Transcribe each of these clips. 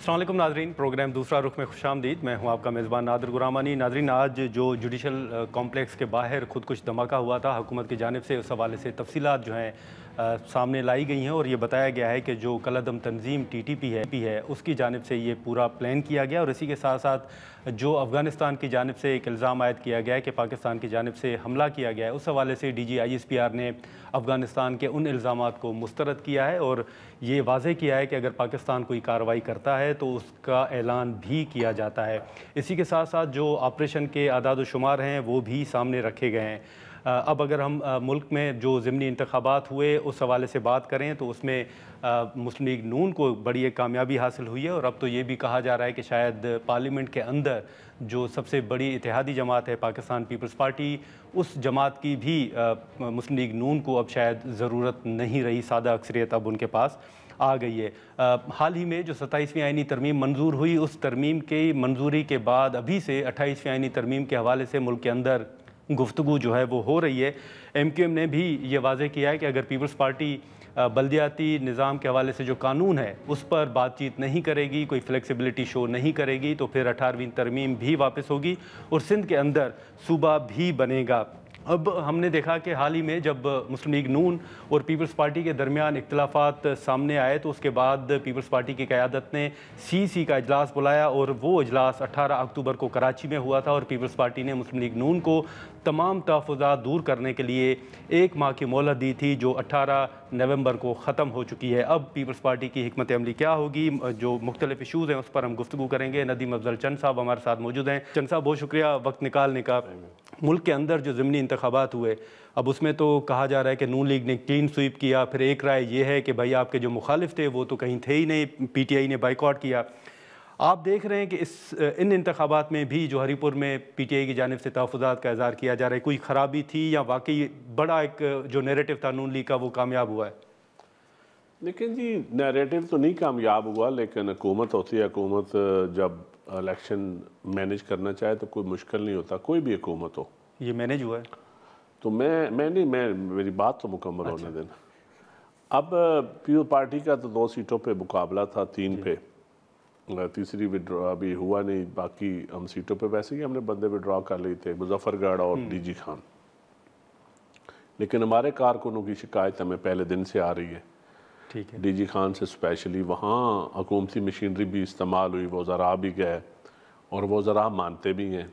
अस्सलाम वालेकुम नाज़रीन, प्रोग्राम दूसरा रुख में खुशामदीद। मैं हूं आपका मेज़बान नादिर गुरामानी। नाज़रीन, आज जो जुडिशल कॉम्प्लेक्स के बाहर खुद कुछ धमाका हुआ था हुकूमत की जानिब से, उस हवाले से तफसीलात जो हैं सामने लाई गई हैं और ये बताया गया है कि जो कलअदम तंजीम TTP है उसकी जानिब से ये पूरा प्लान किया गया और इसी के साथ साथ जो अफ़गानिस्तान की जानिब से एक इल्ज़ाम आयद किया गया है कि पाकिस्तान की जानिब से हमला किया गया है, उस हवाले से DG ISPR ने अफ़गानिस्तान के उन इल्ज़ामात को मुस्तरद किया है और ये वाज़ेह किया है कि अगर पाकिस्तान कोई कार्रवाई करता है तो उसका ऐलान भी किया जाता है। इसी के साथ साथ जो ऑपरेशन के आदाद व शुमार हैं वो भी सामने रखे गए हैं। अब अगर हम मुल्क में जो ज़िमनी इंतखाबात हुए उस हवाले से बात करें तो उसमें मुस्लिम लीग नून को बड़ी एक कामयाबी हासिल हुई है और अब तो ये भी कहा जा रहा है कि शायद पार्लियामेंट के अंदर जो सबसे बड़ी इत्तेहादी जमात है पाकिस्तान पीपल्स पार्टी, उस जमात की भी मुस्लिम लीग नून को अब शायद ज़रूरत नहीं रही, सादा अक्सरियत अब उनके पास आ गई है। हाल ही में जो 27वीं आईनी तरमीम मंजूर हुई, उस तरमीम की मंजूरी के बाद अभी से 28वीं आईनी तरमीम के हवाले से मुल्क के अंदर गुफ्तगू जो है वो हो रही है। MQM ने भी ये वाज़ेह किया है कि अगर पीपल्स पार्टी बल्दियाती निज़ाम के हवाले से जो कानून है उस पर बातचीत नहीं करेगी, कोई फ्लेक्सिबिलिटी शो नहीं करेगी तो फिर 18वीं तरमीम भी वापस होगी और सिंध के अंदर सूबा भी बनेगा। अब हमने देखा कि हाल ही में जब मुस्लिम लीग नून और पीपल्स पार्टी के दरमियान इख्तिलाफात सामने आए तो उसके बाद पीपल्स पार्टी की क़यादत ने CC का इजलास बुलाया और वो इजलास 18 अक्टूबर को कराची में हुआ था और पीपल्स पार्टी ने मुस्लिम लीग नून को तमाम तहफ़्फ़ुज़ात दूर करने के लिए 1 माह की मोहलत दी थी, जो 18 नवंबर को ख़त्म हो चुकी है। अब पीपल्स पार्टी की हिकमत अमली क्या होगी, जो मुख्तलिफ इशूज़ हैं उस पर हम गुफ्तगू करेंगे। नदीम अफजल चंद साहब हमारे साथ मौजूद हैं। चंद साहब, बहुत शुक्रिया वक्त निकालने का। मुल्क के अंदर जो ज़िमनी इंतखाबात हुए, अब उसमें तो कहा जा रहा है कि नून लीग ने क्लीन स्वीप किया, फिर एक राय ये है कि भाई आपके जो मुखालिफ थे वो तो कहीं थे ही नहीं, PTI ने बाइकआउट किया। आप देख रहे हैं कि इन इंतखाबात में भी जो हरीपुर में PTI की जानिब से तहफ़्फ़ुज़ात का इज़हार किया जा रहा है, कोई ख़राबी थी या वाकई बड़ा एक जो नैरेटिव था नून लीग का वो कामयाब हुआ है? लेकिन जी, नैरेटिव तो नहीं कामयाब हुआ, लेकिन हुकूमत होती है, हुकूमत जब इलेक्शन मैनेज करना चाहे तो कोई मुश्किल नहीं होता, कोई भी हुकूमत हो। ये मैनेज हुआ है तो मैं मेरी बात तो मुकम्मल होने देना। अब पीपल्स पार्टी का तो 2 सीटों पे मुकाबला था, 3 पे, तीसरी विड्रॉ अभी हुआ नहीं। बाकी हम सीटों पे वैसे ही हमने बंदे विड्रॉ कर लिए थे, मुजफ्फरगढ़ और DG खान। लेकिन हमारे कारकुनों की शिकायत हमें पहले दिन से आ रही है, ठीक है। DG खान से स्पेशली। वहाँ हुकूमती मशीनरी भी इस्तेमाल हुई, वो ज़रा भी गए और वो ज़रा मानते भी हैं।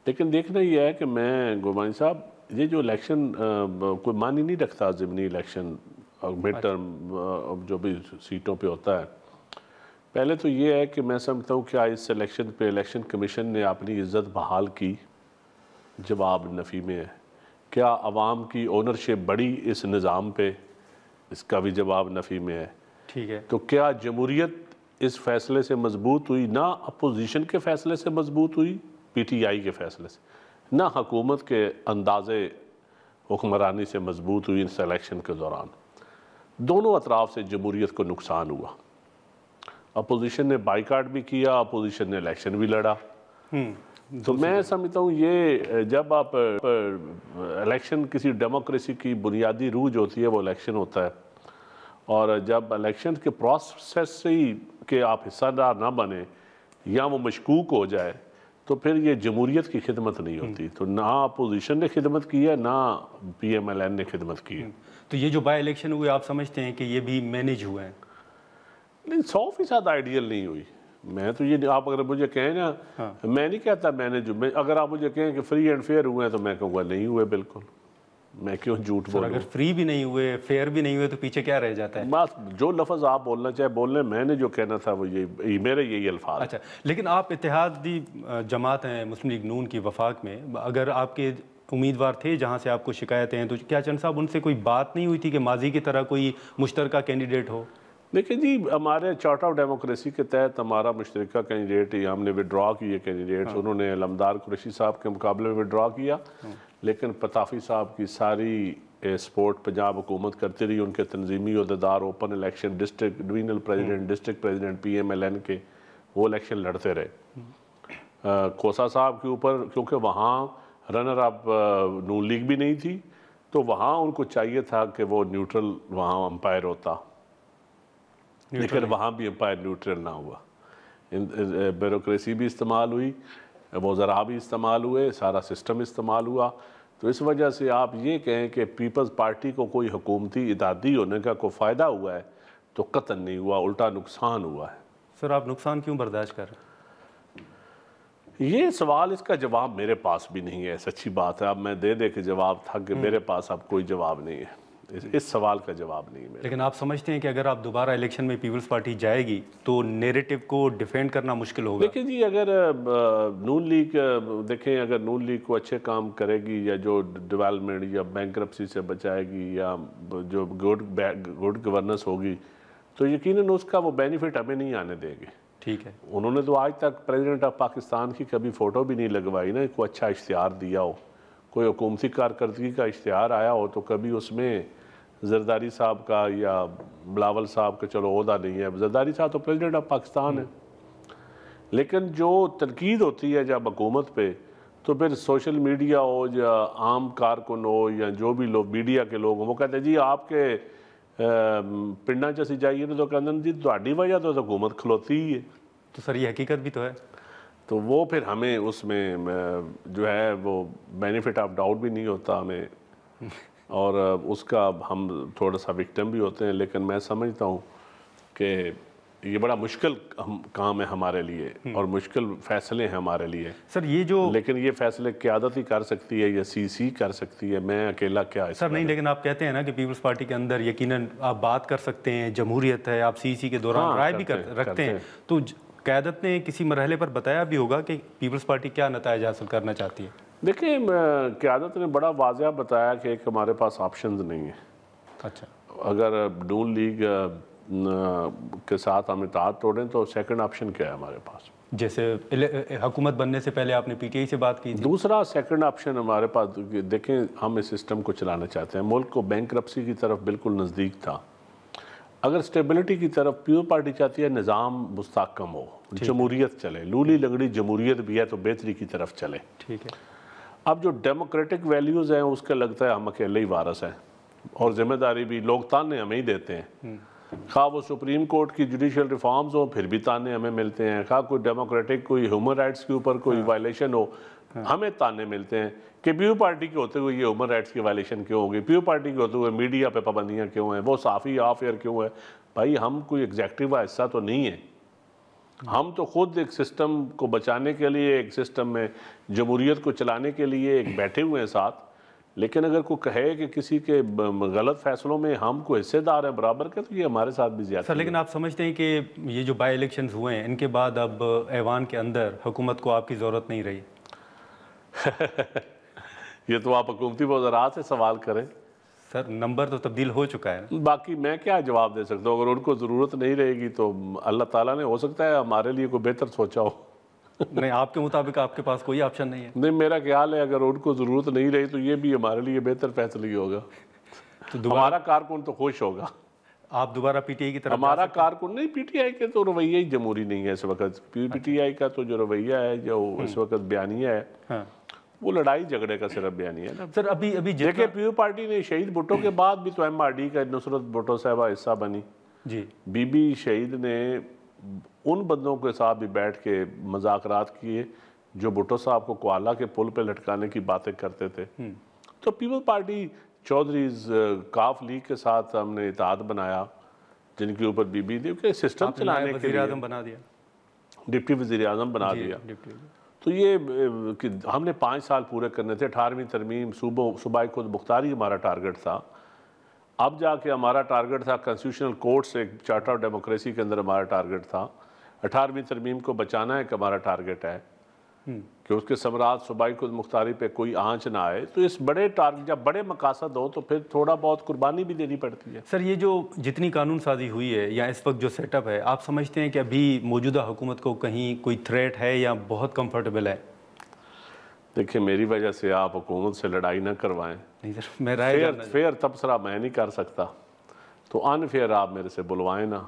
लेकिन देखना ये है कि मैं गुरबानी साहब, ये जो इलेक्शन कोई मान ही नहीं रखता, ज़िमनी इलेक्शन मिड टर्म जो भी सीटों पे होता है। पहले तो ये है कि मैं समझता हूँ क्या इस इलेक्शन पे इलेक्शन कमीशन ने अपनी इज़्ज़त बहाल की? जवाब नफ़ी में है। क्या आवाम की ओनरशिप बढ़ी इस निज़ाम पे? इसका भी जवाब नफ़ी में है। ठीक है। तो क्या जमहूरियत इस फैसले से मजबूत हुई? ना अपोजिशन के फैसले से मजबूत हुई, PTI के फैसले से, ना हुकूमत के अंदाज़े हुक्मरानी से मजबूत हुई इस इलेक्शन के दौरान। दोनों अतराफ से जमहूरियत को नुकसान हुआ। अपोजिशन ने बाइकाट भी किया, अपोजिशन ने इलेक्शन भी लड़ा। तो मैं समझता हूँ ये जब आप इलेक्शन किसी डेमोक्रेसी की बुनियादी रूह जो होती है वो इलेक्शन होता है, और जब इलेक्शन के प्रोसेस से ही के आप हिस्सादार ना बने या वो मशकूक हो जाए तो फिर ये जमहूरियत की खिदमत नहीं होती। तो ना अपोजिशन ने खिदमत की है, ना PMLN ने खिदमत की है। तो ये जो बाई इलेक्शन हुए, आप समझते हैं कि ये भी मैनेज हुए हैं? नहीं, 100% आइडियल नहीं हुई। मैं तो ये, आप अगर मुझे कहें ना, मैं नहीं कहता मैनेज, अगर आप मुझे कहें कि फ्री एंड फेयर हुए हैं तो मैं कहूँगा नहीं हुए बिल्कुल। मैं क्यों झूठ बोलूं? अगर फ्री भी नहीं हुए, फेयर भी नहीं हुए तो पीछे क्या रह जाता है? बस जो लफ्ज़ आप बोलना चाहे बोल लें, मैंने जो कहना था वो यही, मेरे यही अल्फाज। अच्छा, लेकिन आप इत्तेहादी जमात हैं मुस्लिम लीग नून की वफाक में, अगर आपके उम्मीदवार थे जहां से आपको शिकायतें हैं, तो क्या चंद साहब उनसे कोई बात नहीं हुई थी कि माजी की तरह कोई मुश्तरका कैंडिडेट हो? देखिए जी, हमारे चार्टर ऑफ डेमोक्रेसी के तहत हमारा मुश्तरका कैंडिडेट ही हमने विड्रॉ किए कैंडिडेट्स। उन्होंने अलमदार कुरैशी साहब के मुकाबले में विड्रॉ किया, लेकिन पताफी साहब की सारी सपोर्ट पंजाब हुकूमत करती रही। उनके तंजीमी अहदेदार open election, district divisional president, district president PMLN के, वो इलेक्शन लड़ते रहे। खोसा साहब के ऊपर, क्योंकि वहाँ रनर अप नून लीग भी नहीं थी, तो वहाँ उनको चाहिए था कि वो न्यूट्रल वहाँ अंपायर होता। लेकिन वहाँ भी एम्पायर न्यूट्रल ना हुआ। ब्यूरोक्रेसी भी इस्तेमाल हुई, वज़रा भी इस्तेमाल हुए, सारा सिस्टम इस्तेमाल हुआ। तो इस वजह से आप ये कहें कि पीपल्स पार्टी को कोई हुकूमती इदादी होने का कोई फ़ायदा हुआ है तो कतई नहीं हुआ, उल्टा नुकसान हुआ है। सर आप नुकसान क्यों बर्दाश्त कर रहे हैं? ये सवाल, इसका जवाब मेरे पास भी नहीं है, सच्ची बात है। अब मैं दे के जवाब था कि मेरे पास अब कोई जवाब नहीं है, इस सवाल का जवाब नहीं है। लेकिन आप समझते हैं कि अगर आप दोबारा इलेक्शन में पीपल्स पार्टी जाएगी तो नैरेटिव को डिफेंड करना मुश्किल होगा? देखिए जी, अगर नून लीग देखें, अगर नून लीग को अच्छे काम करेगी या जो डेवलपमेंट या बैंकरप्सी से बचाएगी या जो गुड गवर्नेंस होगी तो यकीनन उसका वो बेनिफिट हमें नहीं आने देंगे। ठीक है। उन्होंने तो आज तक प्रेसिडेंट ऑफ पाकिस्तान की कभी फ़ोटो भी नहीं लगवाई ना, कोई अच्छा इश्तिहार दिया हो, कोई हुकूमती कारकर्दगी का इश्तिहार आया हो तो कभी उसमें जरदारी साहब का या बिलावल साहब का चलो ओहदा नहीं है। जरदारी साहब तो प्रेसिडेंट ऑफ पाकिस्तान है। लेकिन जो तनकीद होती है जब हुकूमत पे, तो फिर सोशल मीडिया हो या आम कारकुन हो या जो भी लोग मीडिया के लोग हों, वो कहते हैं जी आपके पिंडा च जाइए ना तो कहते जी ਤੁਹਾਡੀ वजह तो हुकूमत खलोती ही है। तो सर ये हकीकत भी तो है। तो वो फिर हमें उसमें जो है वो बेनिफिट ऑफ डाउट भी नहीं होता हमें, और उसका हम थोड़ा सा विक्टिम भी होते हैं। लेकिन मैं समझता हूँ कि ये बड़ा मुश्किल काम है हमारे लिए और मुश्किल फ़ैसले हैं हमारे लिए। सर ये जो, लेकिन ये फ़ैसले क़यादत ही कर सकती है या सीसी कर सकती है, मैं अकेला क्या। सर नहीं, लेकिन आप कहते हैं ना कि पीपल्स पार्टी के अंदर यकीनन आप बात कर सकते हैं, जमहूरियत है, आप सीसी के दौरान राय भी रखते हैं। तो क़यादत ने किसी मरहले पर बताया भी होगा कि पीपल्स पार्टी क्या नताइज हासिल करना चाहती है? देखिए, क़यादत ने बड़ा वाज़ह बताया कि एक हमारे पास ऑप्शंस नहीं है। अच्छा, अगर नून लीग के साथ हम इत्तेहाद तोड़ें तो सेकंड ऑप्शन क्या है हमारे पास? जैसे हुकूमत बनने से पहले आपने पीटीआई से बात की थी। दूसरा सेकंड ऑप्शन हमारे पास, देखें हम इस सिस्टम को चलाना चाहते हैं, मुल्क को बैंकरप्सी की तरफ बिल्कुल नज़दीक था। अगर स्टेबिलिटी की तरफ पीपल्स पार्टी चाहती है निज़ाम मुस्तहकम हो, जमहूरियत चले, लूली लगड़ी जमहूरियत भी है तो बेहतरी की तरफ चले। ठीक है। अब जो डेमोक्रेटिक वैल्यूज़ हैं उसका लगता है हम अकेले ही वारस हैं और ज़िम्मेदारी भी लोग ताने हमें ही देते हैं। खा वो सुप्रीम कोर्ट की जुडिशल रिफॉर्म्स हो फिर भी ताने हमें मिलते हैं, खा कोई डेमोक्रेटिक कोई ह्यूमन राइट्स के ऊपर कोई वायलेशन हो हमें ताने मिलते हैं कि पीपल्स पार्टी के होते हुए ये ह्यूमन राइट्स की वायलेशन क्यों होगी, पीपल्स पार्टी के होते हुए मीडिया पे पाबंदियाँ क्यों हैं, वो साफ़ी ऑफ एयर क्यों है। भाई हम कोई एग्जेक्टिव का हिस्सा तो नहीं है, हम तो खुद एक सिस्टम को बचाने के लिए, एक सिस्टम में जमहूरियत को चलाने के लिए एक बैठे हुए हैं साथ। लेकिन अगर कोई कहे कि किसी के गलत फैसलों में हम कोई हिस्सेदार है बराबर के, तो ये हमारे साथ भी ज़्यादा। सर लेकिन आप समझते हैं कि ये जो बाई इलेक्शंस हुए हैं इनके बाद अब ऐवान के अंदर हुकूमत को आपकी ज़रूरत नहीं रही? ये तो आप हुकूमती वज़रात से सवाल करें। सर नंबर तो तब्दील हो चुका है। बाकी मैं क्या जवाब दे सकता हूँ? अगर उनको ज़रूरत नहीं रहेगी तो अल्लाह ताला ने हो सकता है हमारे लिए कोई बेहतर सोचा हो। नहीं, आपके मुताबिक आपके पास कोई ऑप्शन नहीं है? नहीं, मेरा ख्याल है अगर उनको ज़रूरत नहीं रही तो ये भी हमारे लिए बेहतर फैसला ही होगा। तो हमारा कारकुन तो खुश होगा। आप दोबारा पीटीआई की तरफ? हमारा कारकुन नहीं, पीटीआई के तो रवैया ही जमहूरी नहीं है इस वक्त। पीटीआई का तो जो रवैया है, जो इस वक्त बयानिया है, हाँ, वो लड़ाई झगड़े का सिर्फ बयानिया है ना। सर अभी देखिए, पीपल्स पार्टी ने शहीद भुट्टो के बाद भी तो एमआरडी का नुसरत भुट्टो साहबा हिस्सा बनी जी। बीबी शहीद ने उन बंदों के साथ भी बैठ के मज़ाकरात किए जो भुट्टो साहब को कोआला के पुल पे लटकाने की बातें करते थे। तो पीपल्स पार्टी चौधरीज काफ लीग के साथ हमने इत्तेहाद बनाया जिनके ऊपर बीबी के सिस्टम चलाने के लिए बना दिया, डिप्टी वज़ीर आज़म बना दिया। तो ये कि हमने 5 साल पूरे करने थे। 18वीं तरमीम सूबाई खुद मुख्तारी हमारा टारगेट था। अब जाके हमारा टारगेट था कॉन्स्टिट्यूशनल कोर्ट से, एक चार्टर ऑफ डेमोक्रेसी के अंदर हमारा टारगेट था 18वीं तरमीम को बचाना है कि हमारा टारगेट है कि उसके समरात सूबाई खुद मुख्तारी पे कोई आंच ना आए। तो इस बड़े टारगेट, जब बड़े मकासद हो तो फिर थोड़ा बहुत कुर्बानी भी देनी पड़ती है। सर ये जो जितनी कानून साजी हुई है या इस वक्त जो सेटअप है, आप समझते हैं कि अभी मौजूदा हुकूमत को कहीं कोई थ्रेट है या बहुत कंफर्टेबल है? देखिए, मेरी वजह से आप हुकूमत से लड़ाई ना करवाएं। नहीं सर, मैं राय फेयर तबसरा मैं नहीं कर सकता, तो अनफेयर आप मेरे से बुलवाएं ना।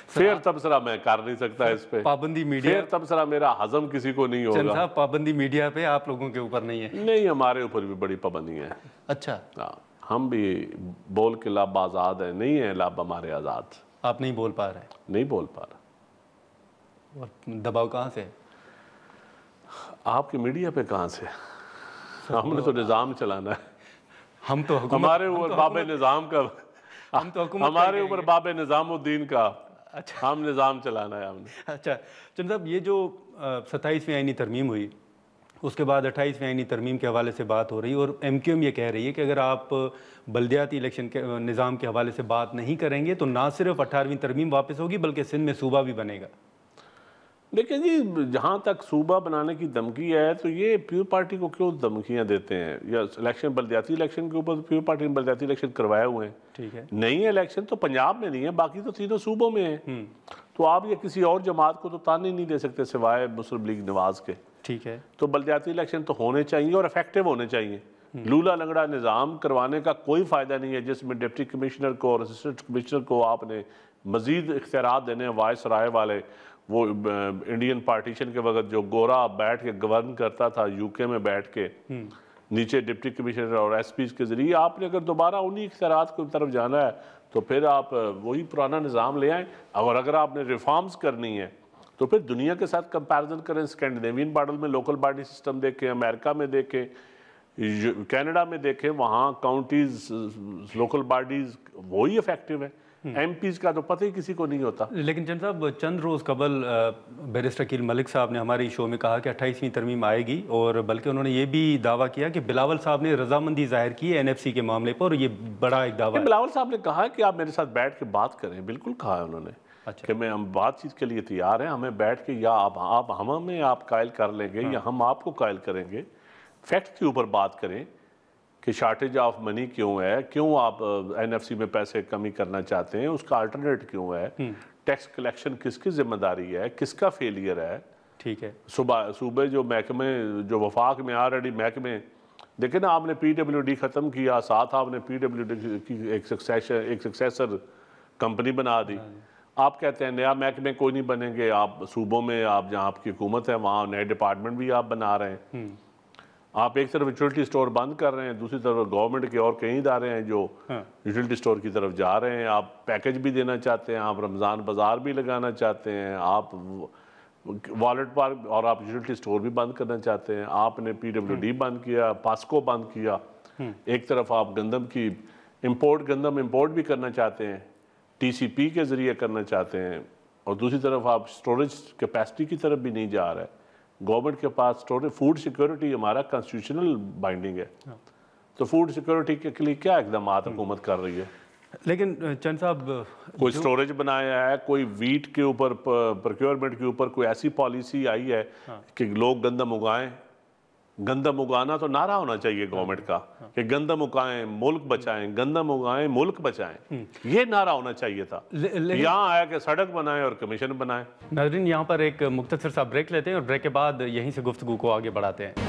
फेयर तबसरा मैं कर नहीं सकता इस पे। पाबंदी मीडिया, फेयर तबसरा मेरा हजम किसी को नहीं होगा। साहब पाबंदी मीडिया पे आप लोगों के ऊपर नहीं है? नहीं, हमारे ऊपर भी बड़ी पाबंदी है। अच्छा, हम भी बोल के लब आज़ाद है, नहीं है लब हमारे आज़ाद। आप नहीं बोल पा रहे? नहीं बोल पा रहा। और दबाव कहाँ से? आपके मीडिया पे कहाँ से? हमने तो निज़ाम चलाना है। हम तो हमारे ऊपर बाबे निज़ाम का, हम तो हुकूमत हमारे ऊपर बाबे निज़ामुद्दीन का, अच्छा हम निज़ाम चलाना है हमने। अच्छा चंद साहब, ये जो 27वीं आईनी तरमीम हुई, उसके बाद 28वीं आईनी तरमीम के हवाले से बात हो रही है और MQM ये कह रही है कि अगर आप बल्दियाती इलेक्शन के निज़ाम के हवाले से बात नहीं करेंगे तो ना सिर्फ 18वीं तरमीम वापस होगी बल्कि सिंध में सूबा भी बनेगा। लेकिन जी, जहाँ तक सूबा बनाने की धमकी है तो ये प्यूर पार्टी को क्यों धमकियाँ देते हैं? या इलेक्शन, बल्दियाती इलेक्शन के ऊपर प्यूर पार्टी ने बल्दियाती इलेक्शन करवाए हुए हैं। ठीक है, नहीं है इलेक्शन तो पंजाब में नहीं है, बाकी तो तीनों सूबों में है। तो आप ये किसी और जमात को तो ताने नहीं दे सकते सिवाय मुस्लिम लीग नवाज के। ठीक है, तो बल्दियाती इलेक्शन तो होने चाहिए और इफेक्टिव होने चाहिए। लूला लंगड़ा निज़ाम करवाने का कोई फ़ायदा नहीं है जिसमें डिप्टी कमिश्नर को और असिस्टेंट कमिश्नर को आपने मज़ीद इख्तियारात देने हैं। वाइस राय वाले, वो इंडियन पार्टीशन के वक्त जो गोरा बैठ के गवर्न करता था UK में बैठ के, नीचे डिप्टी कमिश्नर और SPs के ज़रिए, आपने अगर दोबारा उन्हीं इख्तियारात की तरफ जाना है तो फिर आप वही पुराना निज़ाम ले आएँ। और अगर आपने रिफॉर्म्स करनी है तो फिर दुनिया के साथ कंपैरिजन करें। स्कैंडिनेवियन मॉडल में लोकल बॉडी सिस्टम देखें, अमेरिका में देखें, कनाडा में देखें, वहाँ काउंटीज लोकल बॉडीज़ वही इफेक्टिव है। MPs का तो पता ही किसी को नहीं होता। लेकिन चंद साहब, चंद रोज़ कबल बैरिस्टर अकील मलिक साहब ने हमारे शो में कहा कि 28वीं तरमीम आएगी और बल्कि उन्होंने ये भी दावा किया कि बिलावल साहब ने रजामंदी जाहिर की है NFC के मामले पर, और ये बड़ा एक दावा है। बिलावल साहब ने कहा कि आप मेरे साथ बैठ के बात करें, बिल्कुल कहा है उन्होंने। अच्छा। कि मैं हम बातचीत के लिए तैयार हैं, हमें बैठ के या आप हमें आप कायल कर लेंगे या हम आपको कायल करेंगे, फैक्ट के ऊपर बात करें कि शॉर्टेज ऑफ मनी क्यों है, क्यों आप NFC में पैसे कमी करना चाहते हैं, उसका अल्टरनेट क्यों है, टैक्स कलेक्शन किसकी जिम्मेदारी है, किसका फेलियर है। ठीक है, सूबे जो महकमे जो वफाक में ऑलरेडी महकमे, देखें ना, आपने PWD ख़त्म किया, साथ आपने PWD की एक सक्सेसर कंपनी बना दी। आप कहते हैं नया महकमे कोई नहीं बनेंगे, आप सूबों में आप जहाँ आपकी हुकूमत है वहाँ नए डिपार्टमेंट भी आप बना रहे हैं। आप एक तरफ यूटिलिटी स्टोर बंद कर रहे हैं, दूसरी तरफ गवर्नमेंट के और कई इदारे हैं जो यूटिलिटी स्टोर की तरफ जा रहे हैं। आप पैकेज भी देना चाहते हैं, आप रमज़ान बाज़ार भी लगाना चाहते हैं, आप वॉलेट पार्क और आप यूटिलिटी स्टोर भी बंद करना चाहते हैं। आपने PWD बंद किया, पास्को बंद किया। एक तरफ आप गंदम की गंदम इम्पोर्ट भी करना चाहते हैं, TCP के ज़रिए करना चाहते हैं, और दूसरी तरफ आप स्टोरेज कैपेसिटी की तरफ भी नहीं जा रहा है। गवर्नमेंट के पास स्टोरेज, फूड सिक्योरिटी हमारा कॉन्स्टिट्यूशनल बाइंडिंग है, तो फूड सिक्योरिटी के लिए क्या इकदाम हुकूमत कर रही है? लेकिन चंद साहब, कोई स्टोरेज बनाया है, कोई वीट के ऊपर प्रोक्योरमेंट के ऊपर कोई ऐसी पॉलिसी आई है कि लोग गंदम उगाएं? गंदम उगाना तो नारा होना चाहिए गवर्नमेंट का कि गंदम उगाएं मुल्क बचाएं, गंदम उगाएं मुल्क बचाएं, ये नारा होना चाहिए था। यहाँ आया कि सड़क बनाएं और कमीशन बनाएं। नाज़रीन, यहाँ पर एक मुख्तसर सा ब्रेक लेते हैं और ब्रेक के बाद यहीं से गुफ्तगू को आगे बढ़ाते हैं।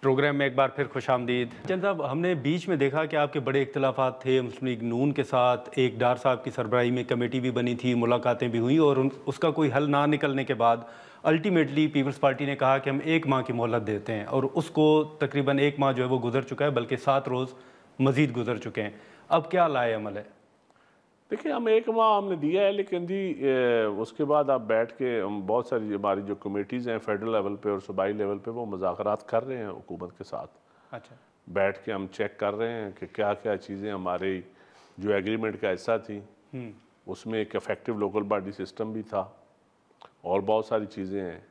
प्रोग्राम में एक बार फिर खुशामदीद। चंद साहब, हमने बीच में देखा कि आपके बड़े इख्तिलाफात थे मुस्लिम लीग नून के साथ। एक डार साहब की सरबराही में कमेटी भी बनी थी, मुलाकातें भी हुई और उसका कोई हल ना निकलने के बाद अल्टीमेटली पीपल्स पार्टी ने कहा कि हम 1 माह की मोहलत देते हैं, और उसको तकरीबन 1 माह जो है वो गुजर चुका है, बल्कि 7 रोज़ मज़ीद गुजर चुके हैं। अब क्या लाए अमल है? देखिए, हम 1 माह हमने दिया है, लेकिन जी उसके बाद आप बैठ के हम बहुत सारी हमारी जो कमेटीज़ हैं फेडरल लेवल पे और सूबाई लेवल पे, वो मुज़ाकरात कर रहे हैं हुकूमत के साथ। अच्छा, बैठ के हम चेक कर रहे हैं कि क्या क्या चीज़ें हमारी जो एग्रीमेंट का हिस्सा थी, उसमें एक इफेक्टिव लोकल बॉडी सिस्टम भी था और बहुत सारी चीज़ें हैं,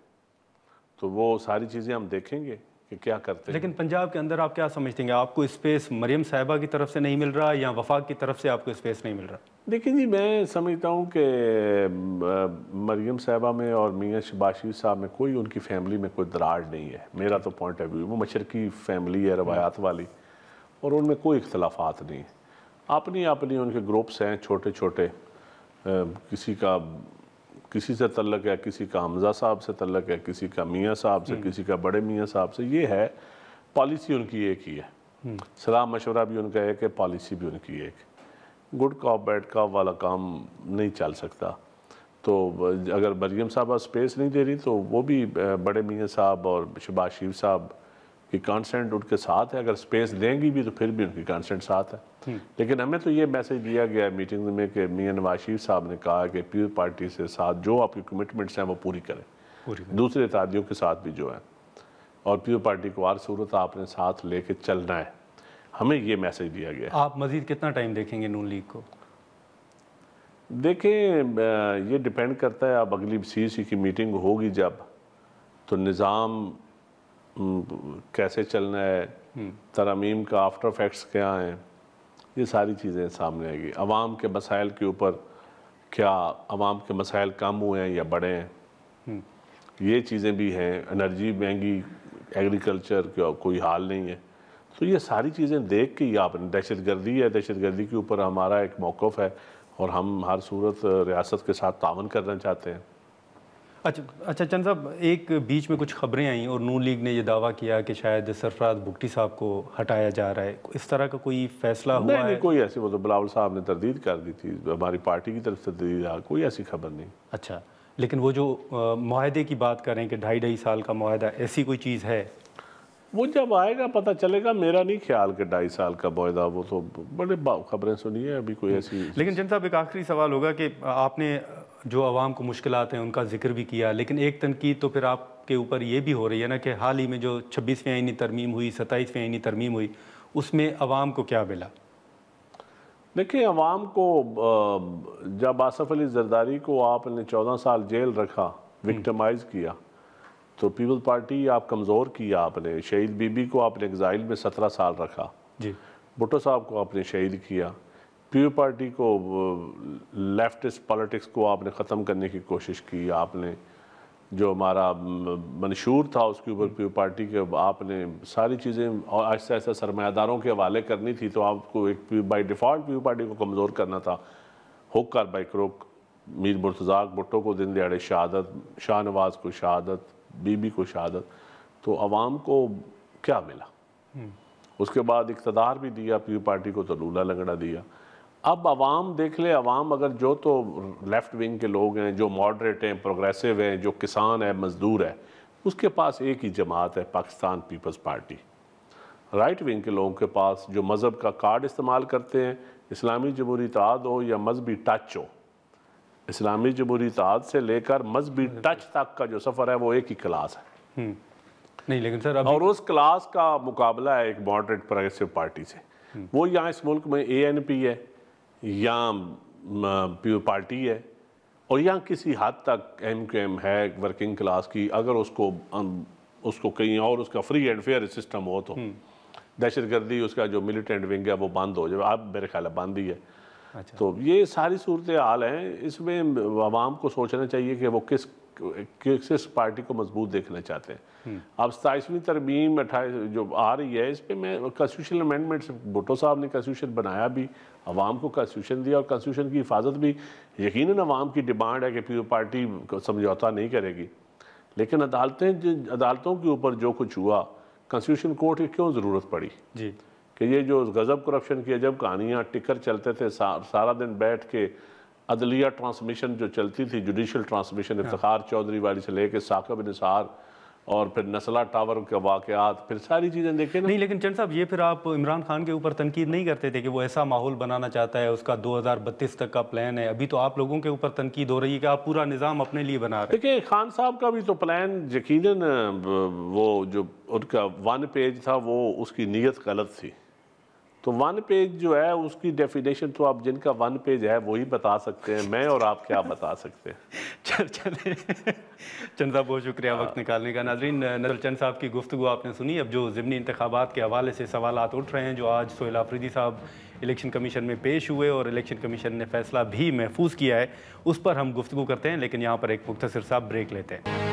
तो वो सारी चीज़ें हम देखेंगे कि क्या करते हैं। लेकिन पंजाब के अंदर आप क्या समझते हैं, आपको स्पेस मरियम साहिबा की तरफ से नहीं मिल रहा या वफाक की तरफ से आपको स्पेस नहीं मिल रहा? देखिए जी, मैं समझता हूँ कि मरियम साहिबा में और मियाँ शहबाज शरीफ साहब में कोई उनकी फैमिली में कोई दरार नहीं है, मेरा तो पॉइंट ऑफ व्यू। वो मशरकी फैमिली है, रवायात वाली, और उनमें कोई इख्तलाफात नहीं है। अपनी अपनी उनके ग्रुप्स हैं छोटे छोटे, किसी का किसी से तल्लक है, किसी का हमजा साहब से तल्लक है, किसी का मियाँ साहब से, किसी का बड़े मियाँ साहब से। ये है, पॉलिसी उनकी एक ही है, सलाह मशवरा भी उनका एक है, पॉलिसी भी उनकी एक। गुड कॉप बैड कॉप वाला काम नहीं चल सकता। तो अगर मरियम साहबा स्पेस नहीं दे रही तो वो भी बड़े मियाँ साहब और शहबाज शरीफ साहब कि कंसेंट उनके साथ है, अगर स्पेस देंगी भी तो फिर भी उनकी कंसेंट साथ है। लेकिन हमें तो ये मैसेज दिया गया मीटिंग में कि मियां नवाज शरीफ साहब ने कहा कि पीपल पार्टी से साथ जो आपकी कमिटमेंट्स हैं वो पूरी करें, दूसरे इत्तेहादियों के साथ भी जो है, और पीपल पार्टी को हर सूरत आपने साथ लेके चलना है। हमें ये मैसेज दिया गया। आप मजीद कितना टाइम देखेंगे नून लीग को? देखें, ये डिपेंड करता है, अब अगली CEC की मीटिंग होगी जब, तो निज़ाम कैसे चलना है, तरमीम का आफ्टर इफेक्ट्स क्या हैं, ये सारी चीज़ें सामने आएगी। अवाम के मसाइल के ऊपर क्या अवाम के मसाइल कम हुए हैं या बढ़े हैं, ये चीज़ें भी हैं। एनर्जी महंगी, एग्रीकल्चर का कोई हाल नहीं है, तो ये सारी चीज़ें देख के ही आपने, दहशतगर्दी है, दहशतगर्दी के ऊपर हमारा एक मौक़िफ़ है और हम हर सूरत रियासत के साथ तावन करना चाहते हैं। अच्छा चंद साहब, एक बीच में कुछ खबरें आई और नून लीग ने यह दावा किया कि शायद सरफराज बुगटी साहब को हटाया जा रहा है, इस तरह का कोई फैसला हुआ है? नहीं, कोई ऐसी, वो तो बिलावल साहब ने तरदीद कर दी थी, हमारी पार्टी की तरफ से तरदीद आ, कोई ऐसी खबर नहीं। अच्छा, लेकिन वो जो मुआहदे की बात करें कि 2.5 साल का मुआहदा, ऐसी कोई चीज़ है? वो जब आएगा पता चलेगा। मेरा नहीं ख्याल कि 2.5 साल का मुआहदा, वो तो बड़े खबरें सुनी है अभी कोई ऐसी। लेकिन जन साहब, एक आखिरी सवाल होगा कि आपने जो आवाम को मुश्किलात हैं उनका जिक्र भी किया, लेकिन एक तनकीद तो फिर आपके ऊपर ये भी हो रही है ना कि हाल ही में जो 26वीं आईनी तरमीम हुई, 27वीं आईनी तरमीम हुई, उसमें आवाम को क्या मिला? देखिए, अवाम को जब आसफ अली जरदारी को आपने 14 साल जेल रखा, विक्टिमाइज किया, तो पीपल पार्टी आप कमज़ोर किया आपने। शहीद बीबी को आपने एग्ज़ाइल में 17 साल रखा जी, भुट्टो साहब को आपने शहीद किया, पीपल पार्टी को, लेफ्टिस्ट पॉलिटिक्स को आपने ख़त्म करने की कोशिश की। आपने जो हमारा मंशूर था उसके ऊपर पीपल पार्टी के आपने सारी चीज़ें और आहिस्ता आहिस्ता सरमायादारों के हवाले करनी थी, तो आपको एक बाई डिफ़ॉल्ट पीपल पार्टी को कमज़ोर करना था। हुक और बाई क्रोक मीर मुर्तज़ा भुट्टो को दिन दिहाड़े शहादत, शाहनवाज को शहादत, बीबी को शहादत, तो अवाम को क्या मिला? उसके बाद इक़्तिदार भी दिया पीपल पार्टी को, तो लूला लंगड़ा दिया। अब अवाम देख ले, अवाम अगर जो तो लेफ़्ट विंग के लोग हैं, जो मॉडरेट हैं, प्रोग्रेसिव हैं, जो किसान है, मज़दूर है, उसके पास एक ही जमात है, Pakistan Peoples Party. Right wing के लोगों के पास जो मज़हब का कार्ड इस्तेमाल करते हैं, इस्लामी जमहूरी इत्तेहाद हो या मजहबी टच हो, इस्लामी जमहूरी इत्तेहाद से लेकर मजहबी टच तक का जो सफ़र है वो एक ही क्लास है। नहीं, लेकिन सर और उस क्लास का मुकाबला है एक मॉडरेट प्रोग्रेसिव पार्टी से। वो यहाँ इस मुल्क में ANP है या पीपल पार्टी है, और यहाँ किसी हद तक MQM है वर्किंग क्लास की। अगर उसको कहीं और उसका फ्री एंड फेयर सिस्टम हो तो दहशतगर्दी, उसका जो मिलिटेंट विंग है वो बंद हो जाए। अब मेरे ख्याल बंद ही है। अच्छा। तो ये सारी सूरत हाल हैं। इसमें आवाम को सोचना चाहिए कि वो किस पार्टी को मजबूत देखना चाहते हैं। अब 27वीं तरमीम 28 जो आ रही है, इस पर मैं कॉन्स्टिट्यूशनल अमेंडमेंट्स, भुट्टो साहब ने कॉन्स्टिट्यूशन बनाया भी, आवाम को कॉन्स्टिट्यूशन दिया, और कॉन्स्टिट्यूशन की हिफाजत भी यकीनन आवाम की डिमांड है कि पीपल पार्टी समझौता नहीं करेगी। लेकिन अदालतों के ऊपर जो कुछ हुआ, कॉन्स्टिट्यूशन कोर्ट की क्यों ज़रूरत पड़ी जी, कि ये जो गज़ब करप्शन की अजब कहानियाँ टिकर चलते थे, सारा दिन बैठ के अदलिया ट्रांसमिशन जो चलती थी, जुडिशल ट्रांसमिशन, इफ्तिखार चौधरी वाली से लेके साकिब निसार और फिर नस्ला टावर के वाक़यात, फिर सारी चीज़ें देखें ना। नहीं, लेकिन चंद साहब, ये फिर आप इमरान खान के ऊपर तनकीद नहीं करते थे कि वो ऐसा माहौल बनाना चाहता है, उसका 2032 तक का प्लान है? अभी तो आप लोगों के ऊपर तनकीद हो रही है कि आप पूरा निज़ाम अपने लिए बना रहे हैं। देखिए, खान साहब का भी तो प्लान यकीनन, वो जो उनका 1 पेज था, वो उसकी नीयत गलत थी। तो 1 पेज जो है उसकी डेफिनेशन तो आप जिनका 1 पेज है वही बता सकते हैं, मैं और आप क्या बता सकते हैं। चलिए चंद साहब, बहुत शुक्रिया वक्त निकालने का। नाज़रीन, चंद साहब की गुफ्तगू आपने सुनी। अब जो ज़िमनी इंतखाबात के हवाले से सवालात उठ रहे हैं, जो आज सोहेल आफरीदी साहब इलेक्शन कमीशन में पेश हुए और इलेक्शन कमीशन ने फैसला भी महफूज किया है, उस पर हम गुफ्तगू करते हैं। लेकिन यहाँ पर एक मुख्तसर सा ब्रेक लेते हैं।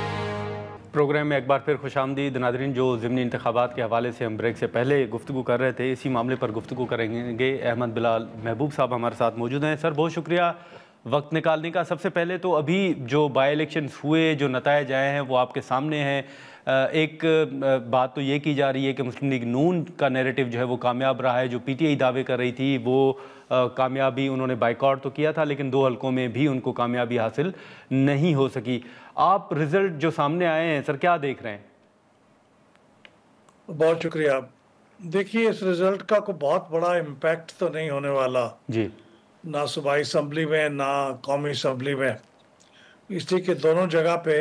प्रोग्राम में एक बार फिर खुशामदीद। नाज़रीन, जो ज़िमनी इंतखाबात के हवाले से हम ब्रेक से पहले गुफ्तगू कर रहे थे, इसी मामले पर गुफ्तगू करेंगे। अहमद बिलाल महबूब साहब हमारे साथ मौजूद हैं। सर, बहुत शुक्रिया वक्त निकालने का। सबसे पहले तो अभी जो बाई इलेक्शंस हुए, जो नताइज आए हैं, वो आपके सामने हैं। एक बात तो ये की जा रही है कि मुस्लिम लीग नून का नैरेटिव जो है वो कामयाब रहा है। जो PTI दावे कर रही थी वो कामयाबी, उन्होंने बाइकआउट तो किया था, लेकिन 2 हलकों में भी उनको कामयाबी हासिल नहीं हो सकी। आप रिज़ल्ट जो सामने आए हैं सर, क्या देख रहे हैं? बहुत शुक्रिया। देखिए, इस रिजल्ट का कोई बहुत बड़ा इम्पैक्ट तो नहीं होने वाला, जी। ना सूबाई असम्बली में ना कौमी असम्बली में, इसलिए कि दोनों जगह पे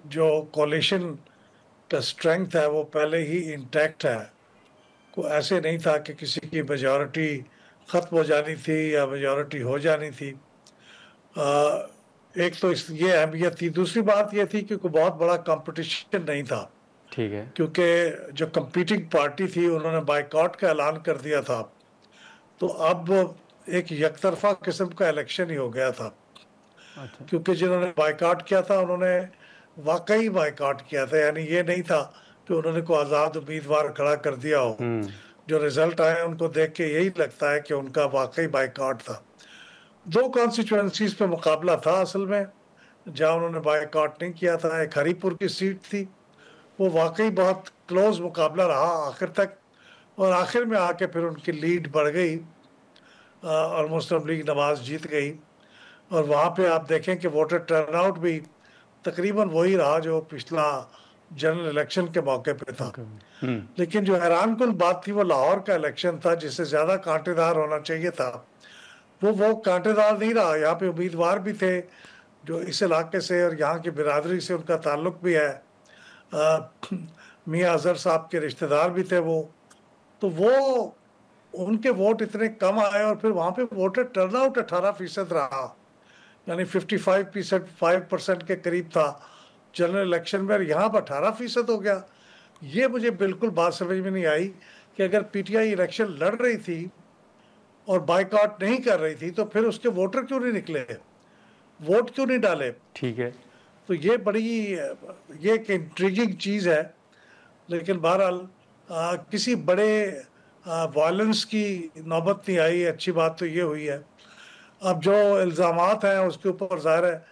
जो कोalition का स्ट्रेंथ है वो पहले ही इंटैक्ट है। को ऐसे नहीं था कि किसी की मेजॉरिटी खत्म हो जानी थी या मेजॉरिटी हो जानी थी। एक तो ये अहमियत थी। दूसरी बात ये थी कि कोई बहुत बड़ा कंपटीशन नहीं था, ठीक है। क्योंकि जो कंपीटिंग पार्टी थी उन्होंने बायकॉट का ऐलान कर दिया था। तो अब एक यकतरफा किस्म का इलेक्शन ही हो गया था, अच्छा। क्योंकि जिन्होंने बायकॉट किया था उन्होंने वाकई बायकॉट किया था, यानी ये नहीं था कि उन्होंने कोई आज़ाद उम्मीदवार खड़ा कर दिया हो। जो रिजल्ट आए उनको देख के यही लगता है कि उनका वाकई बायकॉट था। दो कॉन्स्टिट्यूएंसीज पे मुकाबला था असल में, जहाँ उन्होंने बायकॉट नहीं किया था। एक हरीपुर की सीट थी, वो वाकई बहुत क्लोज मुकाबला रहा आखिर तक, और आखिर में आके फिर उनकी लीड बढ़ गई और मुस्लिम लीग नवाज जीत गई। और वहाँ पे आप देखें कि वोटर टर्नआउट भी तकरीबन वही रहा जो पिछला जनरल इलेक्शन के मौके पे था। लेकिन जो हैरान कुन बात थी वो लाहौर का इलेक्शन था, जिससे ज़्यादा कांटेदार होना चाहिए था। वो कांटेदार नहीं रहा। यहाँ पे उम्मीदवार भी थे जो इस इलाके से और यहाँ की बिरादरी से उनका ताल्लुक भी है। मियाँ अजहर साहब के रिश्तेदार भी थे वो। तो वो उनके वोट इतने कम आए और फिर वहाँ पे वोटर टर्नआउट 18% रहा, यानी 55% के करीब था जनरल इलेक्शन में, और यहाँ पर 18% हो गया। ये मुझे बिल्कुल बात समझ में नहीं आई कि अगर पीटीआई इलेक्शन लड़ रही थी और बायकॉट नहीं कर रही थी तो फिर उसके वोटर क्यों नहीं निकले, वोट क्यों नहीं डाले। ठीक है। तो ये ये एक इंट्रिगिंग चीज़ है। लेकिन बहरहाल किसी बड़े वायलेंस की नौबत नहीं आई। अच्छी बात तो ये हुई है। अब जो इल्ज़ामात हैं उसके ऊपर ज़ाहिर है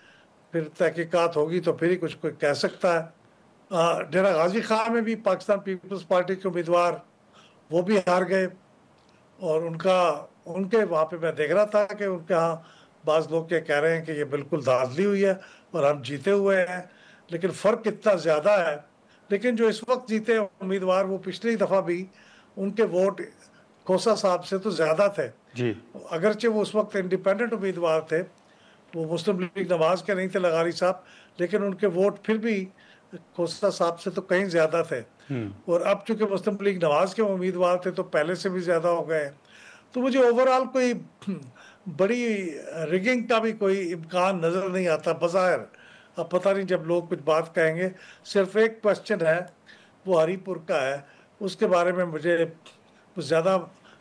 फिर तहकीकात होगी तो फिर ही कुछ कोई कह सकता है। डेरा गाजी खां में भी पाकिस्तान पीपल्स पार्टी के उम्मीदवार वो भी हार गए, और उनके वहाँ पे मैं देख रहा था कि उनके यहाँ बाज़ लोग क्या कह रहे हैं कि ये बिल्कुल धांधली हुई है और हम जीते हुए हैं, लेकिन फ़र्क इतना ज़्यादा है। लेकिन जो इस वक्त जीते उम्मीदवार वो पिछली दफ़ा भी उनके वोट खोसा साहब से तो ज़्यादा थे जी। अगरचे वो उस वक्त इंडिपेंडेंट उम्मीदवार थे, वो मुस्लिम लीग नवाज के नहीं थे लगारी साहब, लेकिन उनके वोट फिर भी खोसा साहब से तो कहीं ज़्यादा थे। और अब चूंकि मुस्लिम लीग नवाज के उम्मीदवार थे तो पहले से भी ज़्यादा हो गए। तो मुझे ओवरऑल कोई बड़ी रिगिंग का भी कोई इम्कान नज़र नहीं आता बज़ाहिर। अब पता नहीं जब लोग कुछ बात कहेंगे। सिर्फ एक क्वेश्चन है, वो हरीपुर का है, उसके बारे में मुझे कुछ ज़्यादा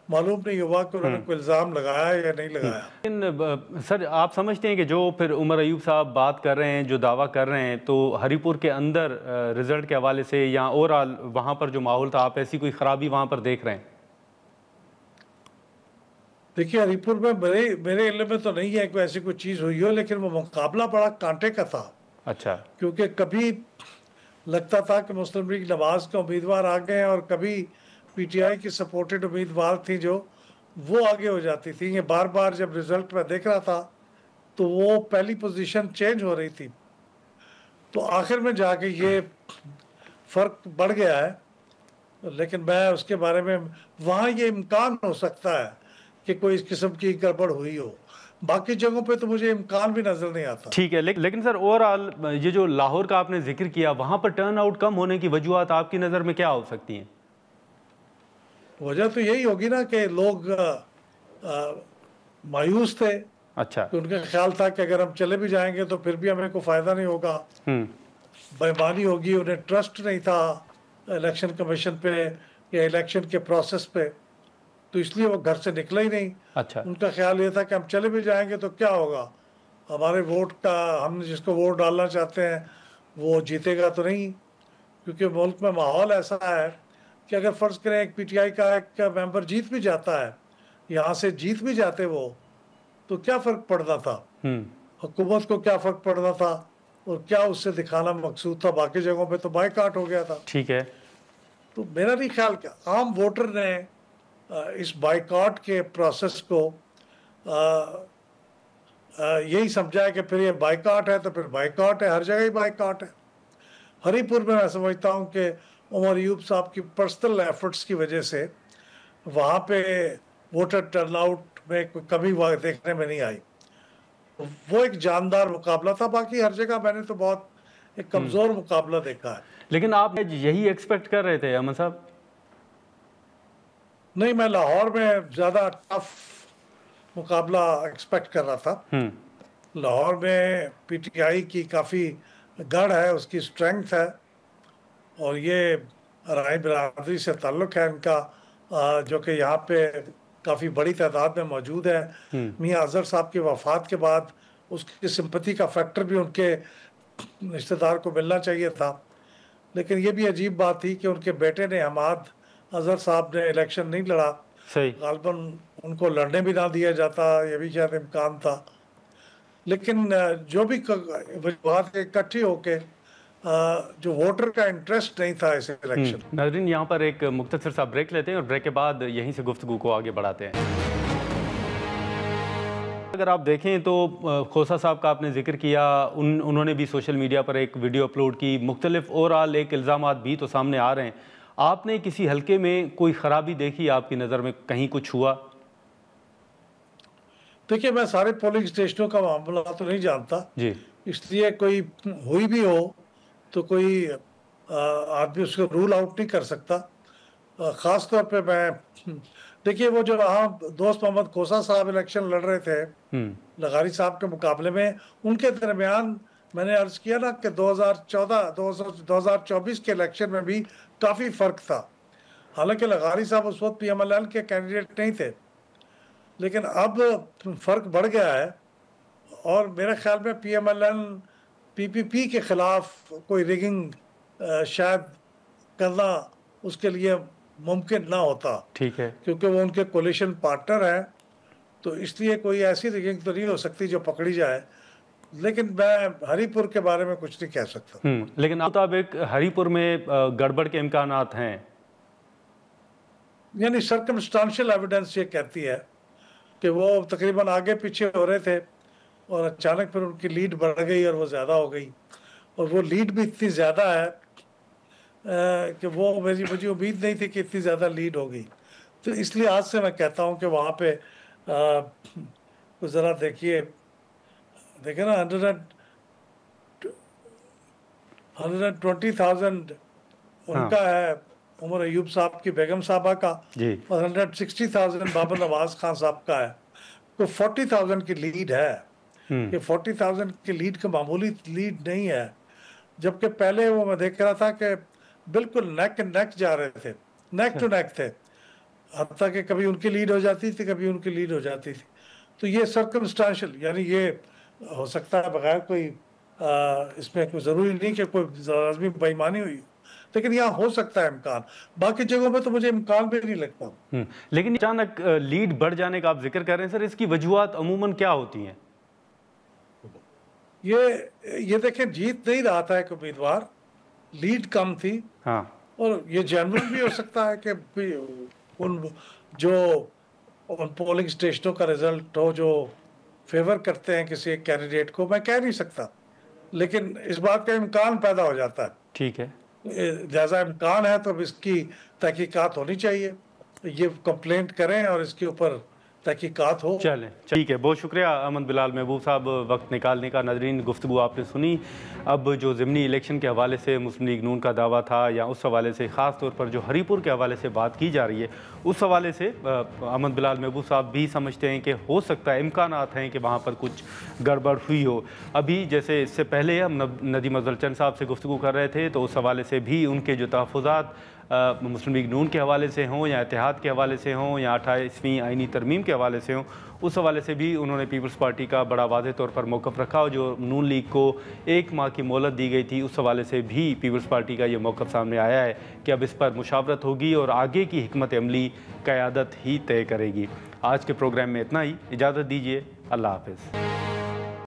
मालूम नहीं हुआ कि उन्होंने कोई इल्ज़ाम लगाया या नहीं लगाया। लेकिन सर, आप समझते हैं कि जो फिर उमर अयूब साहब बात कर रहे हैं, जो दावा कर रहे हैं, तो हरीपुर के अंदर रिजल्ट के हवाले से या ओवरऑल वहाँ पर जो माहौल था, आप ऐसी कोई ख़राबी वहाँ पर देख रहे हैं? देखिए, हरीपुर में मेरे इल्म में तो नहीं है कि ऐसी कोई चीज़ हुई हो, लेकिन वो मुकाबला बड़ा कांटे का था। अच्छा। क्योंकि कभी लगता था कि मुस्लिम लीग नवाज के उम्मीदवार आ गए और कभी पीटीआई की सपोर्टेड उम्मीदवार थी जो वो आगे हो जाती थी। ये बार बार जब रिजल्ट में देख रहा था तो वो पहली पोजीशन चेंज हो रही थी। तो आखिर में जाके ये फ़र्क बढ़ गया है। लेकिन मैं उसके बारे में, वहाँ ये इम्कान हो सकता है कि कोई इस किस्म की गड़बड़ हुई हो, बाकी जगहों पे तो मुझे इम्कान भी नज़र नहीं आता। ठीक है, लेकिन सर ओवरऑल ये जो लाहौर का आपने जिक्र किया, वहाँ पर टर्न आउट कम होने की वजूहत आपकी नज़र में क्या हो सकती हैं? वजह तो यही होगी ना कि लोग मायूस थे। अच्छा। तो उनका ख्याल था कि अगर हम चले भी जाएंगे तो फिर भी हमें कोई फ़ायदा नहीं होगा, बेईमानी होगी। उन्हें ट्रस्ट नहीं था इलेक्शन कमीशन पे या इलेक्शन के प्रोसेस पे, तो इसलिए वो घर से निकले ही नहीं। अच्छा। उनका ख्याल ये था कि हम चले भी जाएंगे तो क्या होगा, हमारे वोट का, हमने जिसको वोट डालना चाहते हैं वो जीतेगा तो नहीं। क्योंकि मुल्क में माहौल ऐसा है कि अगर फ़र्ज़ करें एक पीटीआई का एक मेंबर जीत भी जाता है, यहाँ से जीत भी जाते वो, तो क्या फ़र्क पड़ता था, हुकूमत को क्या फ़र्क पड़ता था, और क्या उससे दिखाना मकसूद था। बाकी जगहों पे तो बायकॉट हो गया था। ठीक है। तो मेरा नहीं ख्याल कि आम वोटर ने इस बायकॉट के प्रोसेस को यही समझा है कि फिर ये बायकॉट है तो फिर बायकॉट है, हर जगह ही बायकॉट है। हरीपुर में मैं समझता हूँ कि उमर अयूब साहब की पर्सनल एफर्ट्स की वजह से वहाँ पे वोटर टर्नआउट में कोई कमी देखने में नहीं आई। वो एक जानदार मुकाबला था। बाकी हर जगह मैंने तो बहुत एक कमज़ोर मुकाबला देखा है। लेकिन आप यही एक्सपेक्ट कर रहे थे अहमद साहब? नहीं, मैं लाहौर में ज़्यादा टफ मुकाबला एक्सपेक्ट कर रहा था। लाहौर में पीटीआई की काफ़ी गढ़ है, उसकी स्ट्रेंथ है, और ये राय बिरादरी से ताल्लुक़ है इनका, जो कि यहाँ पे काफ़ी बड़ी तादाद में मौजूद है। मियाँ अजहर साहब की वफ़ात के बाद उसकी सिंपैथी का फैक्टर भी उनके रिश्तेदार को मिलना चाहिए था। लेकिन ये भी अजीब बात थी कि उनके बेटे ने, हमाद अजहर साहब ने इलेक्शन नहीं लड़ा। सही। गालबन उनको लड़ने भी ना दिया जाता, ये भी शायद इम्कान था। लेकिन जो भी बात इकट्ठी होके जो वोटर का इंटरेस्ट नहीं था इस इलेक्शन। नाज़रीन, यहाँ पर एक मुख्तसर सा ब्रेक लेते हैं और ब्रेक के बाद यहीं से गुफ्तगू को आगे बढ़ाते हैं। अगर आप देखें तो खोसा साहब का आपने जिक्र किया, उन्होंने भी सोशल मीडिया पर एक वीडियो अपलोड की। मुख्तलिफ ओवरऑल एक इल्ज़ामात भी तो सामने आ रहे हैं। आपने किसी हल्के में कोई ख़राबी देखी आपकी नज़र में, कहीं कुछ हुआ? देखिए, मैं सारे पोलिंग स्टेशनों का मामला तो नहीं जानता जी, इसलिए कोई हुई भी हो तो कोई आदमी उसको रूल आउट नहीं कर सकता। ख़ास तौर पे मैं देखिए, वो जो वहाँ दोस्त मोहम्मद खोसा साहब इलेक्शन लड़ रहे थे लगारी साहब के मुकाबले में, उनके दरमियान मैंने अर्ज़ किया ना कि 2024 के इलेक्शन में भी काफ़ी फ़र्क था। हालांकि लगारी साहब उस वक्त पीएमएलएन के कैंडिडेट नहीं थे, लेकिन अब फ़र्क बढ़ गया है। और मेरे ख्याल में पीएमएलएन पीपीपी के ख़िलाफ़ कोई रिगिंग शायद करना उसके लिए मुमकिन ना होता। ठीक है, क्योंकि वो उनके कोलिशन पार्टनर हैं, तो इसलिए कोई ऐसी रिगिंग तो नहीं हो सकती जो पकड़ी जाए। लेकिन मैं हरीपुर के बारे में कुछ नहीं कह सकता। लेकिन मुताबिक हरीपुर में गड़बड़ के इम्कानात हैं, यानी सर्कमस्टांशियल एविडेंस ये कहती है कि वो तकरीबन आगे पीछे हो रहे थे और अचानक फिर उनकी लीड बढ़ गई और वो ज़्यादा हो गई। और वो लीड भी इतनी ज़्यादा है कि वो मुझे उम्मीद नहीं थी कि इतनी ज़्यादा लीड होगी। तो इसलिए आज से मैं कहता हूँ कि वहाँ पे ज़रा देखिए ना, 120,000 उनका है उमर अयूब साहब की बेगम साहबा का, और 160,000 बाबर नवाज खान साहब का है। तो 40,000 की लीड है। ये 40,000 की लीड का मामूली लीड नहीं है, जबकि पहले वो मैं देख रहा था कि बिल्कुल नेक नेक जा रहे थे, नेक टू नेक थे, हत्ता कि कभी उनकी लीड हो जाती थी, कभी उनकी लीड हो जाती थी। तो ये सर्कमस्टांशियल, यानी ये हो सकता है बगैर कोई इसमें कोई ज़रूरी नहीं कि कोई लाज़मी बेईमानी हुई, लेकिन यहाँ हो सकता है इम्कान। बाकी जगहों में तो मुझे इम्कान भी नहीं लगता। लेकिन अचानक लीड बढ़ जाने का आप जिक्र कर रहे हैं सर, इसकी वजूहात अमूमन क्या होती हैं? ये देखें, जीत नहीं रहा था एक उम्मीदवार, लीड कम थी। हाँ, और ये जनरल भी हो सकता है कि उन पोलिंग स्टेशनों का रिजल्ट हो जो फेवर करते हैं किसी एक कैंडिडेट को, मैं कह नहीं सकता, लेकिन इस बात का इम्कान पैदा हो जाता है। ठीक है, जैसा इम्कान है तो इसकी तहकीकात होनी चाहिए, ये कंप्लेंट करें और इसके ऊपर तहकीकात हो। चलें, ठीक है, बहुत शुक्रिया अहमद बिलाल महबूब साहब वक्त निकालने का। नाज़रीन, गुफ्तगू आपने सुनी। अब जो ज़िमनी इलेक्शन के हवाले से मुस्लिम लीग नून का दावा था, या उस हवाले से ख़ास तौर पर जो हरीपुर के हवाले से बात की जा रही है, उस हवाले से अहमद बिलाल महबूब साहब भी समझते हैं कि हो सकता है, इम्कानात हैं कि वहाँ पर कुछ गड़बड़ हुई हो। अभी जैसे इससे पहले हम नदीम अफजल चंद साहब से गुफ्तगू कर रहे थे, तो उस हवाले से भी उनके जो तहफ़्फ़ुज़ात मुस्लिम लीग नून के हवाले से हों, या इत्तेहाद के हवाले से हों, या 28वीं आइनी तरमीम के हवाले से हों, उस हवाले से भी उन्होंने पीपल्स पार्टी का बड़ा वाज़ेह तौर पर मौक़िफ़ रखा। और जो नून लीग को 1 माह की मोहलत दी गई थी, उस हवाले से भी पीपल्स पार्टी का ये मौक़िफ़ सामने आया है कि अब इस पर मुशावरत होगी और आगे की हिकमत अमली क़यादत ही तय करेगी। आज के प्रोग्राम में इतना ही, इजाज़त दीजिए, अल्लाह हाफ़िज़।